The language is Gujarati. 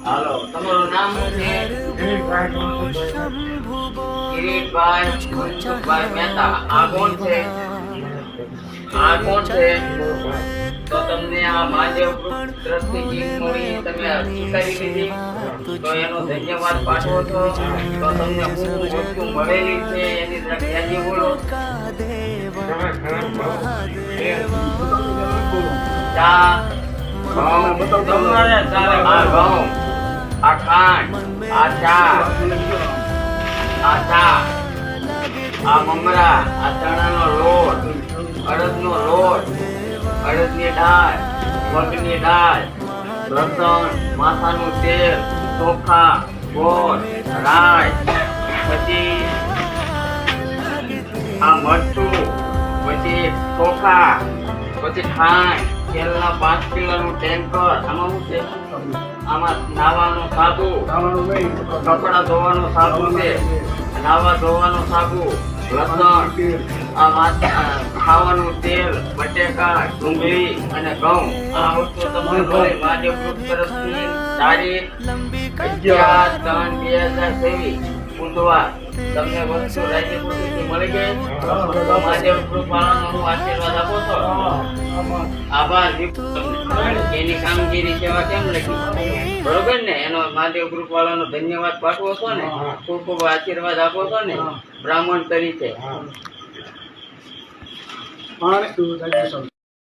હાલો તમારું નામ શું છે? કિરીટભાઈ મનસુખભાઈ મહેતા. આ કોણ છે? આ કોણ છે? તો તમને આ મહાદેવ ગ્રુપ તરફથી જીત મળી, તમે સ્વીકારી લીધી, તો એનો ધન્યવાદ પાઠવો છો. તો તમને શું વસ્તુ મળેલી છે એની તરફ યાદી બોલો. ચા, ઘઉં, આ ઘઉં, આ ખાંડ, આ ચા, આ મમરા, આ ચણાનો લોટ, અડદનો લોટ, અડદની દાળ, મગની દાળ, લસણ, માથાનું તેલ, ચોખા, ગોળ, રાઈ, પછી આ મરચું, પછી ચોખા, પછી ખાંડ, તેલના 5 કિલોનું ટેન્કર. આમાં શું છે? આમાં નાવાનું સાબુ, કપડા ધોવાનું સાબુ છે, નાવા ધોવાનું સાબુ, લસણ, ખાવાનું તેલ, બટેકા, ડુંગળી અને ઘઉં. આ વસ્તુ તમને મળી મહાદેવ ગ્રુપ તરફથી. તારીખ 11/3/2023 બુધવાર. તમને વસ્તુ રાજ્યપુરથી મળી ગઈ. મહાદેવ ગ્રુપ વાળાનો હું આશીર્વાદ આપો છો. આભાર. એની કામગીરી સેવા કેમ લખી? બરોબર ને? એનો મહાદેવ ગ્રુપ વાળાનો ધન્યવાદ પાઠવો છો ને, ખૂબ ખૂબ આશીર્વાદ આપો છો ને બ્રાહ્મણ તરીકે.